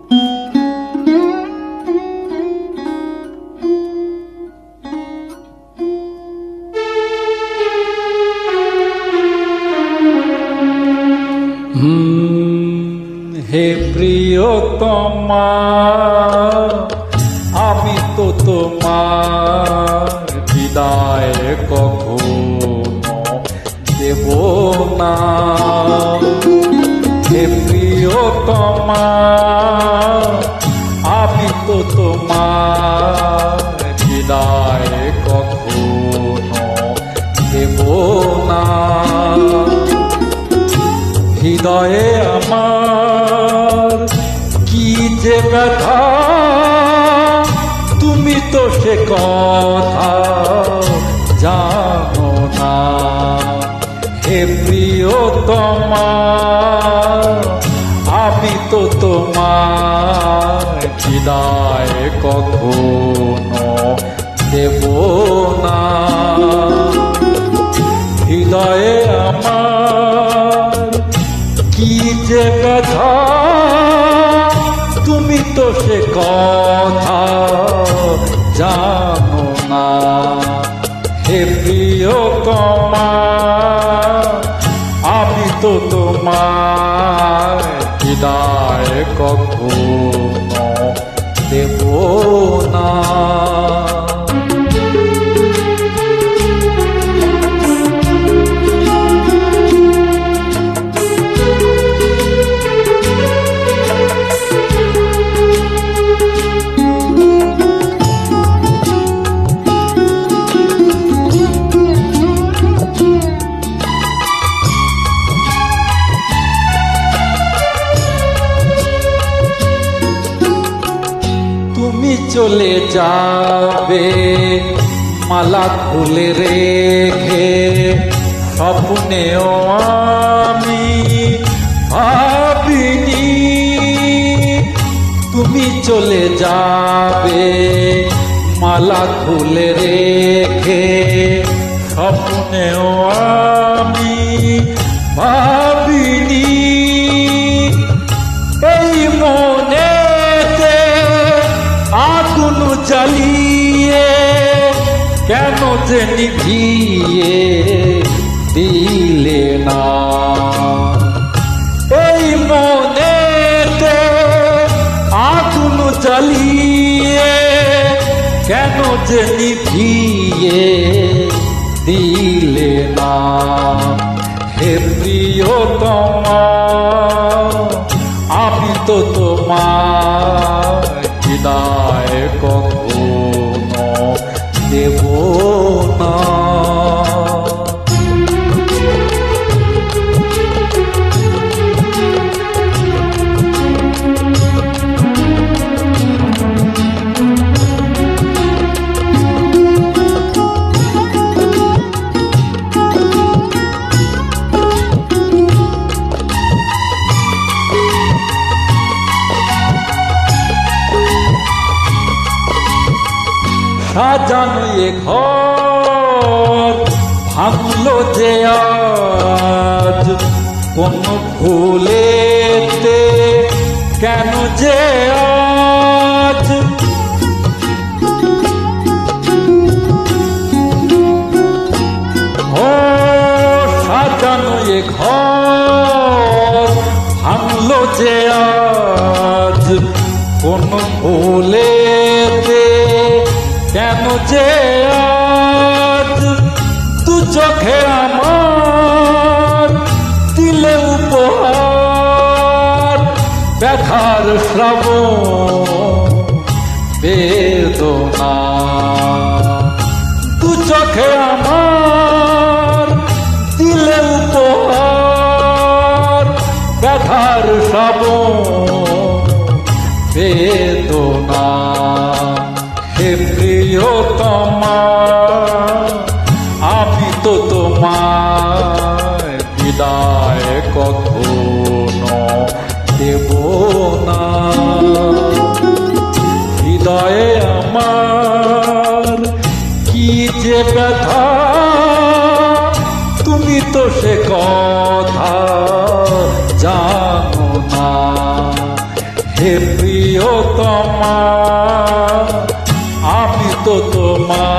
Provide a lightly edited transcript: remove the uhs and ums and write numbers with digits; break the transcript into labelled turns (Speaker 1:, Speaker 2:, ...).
Speaker 1: হে প্রিয়তমা, আমি তো তোমার বিদায় কখনো দেব না। হে প্রিয়তমা, আমি তো তোমার বিদায় কখনো দেব না। হৃদয়ে আমার কি যে ব্যথা, তুমি তো সে কথা জানো না। হে প্রিয়তমা, আমি তো তোমার বিদায় কখনো দেব না। হৃদয়ে আমার কি যে ব্যথা, তুমি তো সে কথা জানো না। হে প্রিয়তমা, আমি তো তোমার বিদায় কখনো দেব না। তুমি চলে যাবে মালা খুলে রেখে, স্বপ্নেও আমি ভাবিনি। তুমি চলে যাবে মালা খুলে রেখে, স্বপ্নেও আমি ভাবিনি। এই মনেতে আগুন জ্বালিয়ে কেন যে নিভিয়ে দিলে না। এই মনেতে আগুন জ্বালিয়ে কেন যে নিভিয়ে দিলে না। হে প্রিয়তমা, আমি তো তোমার বিদায় কখনো দেব না। সাজানো এ ঘর ভাঙলো যে আজ, কোন ভুলেতে কেন যে আজ। ও সাজানো এ ঘর ভাঙলো যে আজ, কোন ভুলেতে কেন যে আজ। দু চোখে আমার দিলে উপহার, ব্যথার শ্রাবণ বেদনা। দু চোখে আমার দিলে উপহার, ব্যথার শ্রাবণ বেদনা। হে প্রিয়তমা, আমি তো তোমার বিদায় কখনো দেব না। হৃদয়ে আমার কি যে ব্যথা, তুমি তো সে কথা জানো না। হে প্রিয় প্রিয়তমা, আমি তো তোমার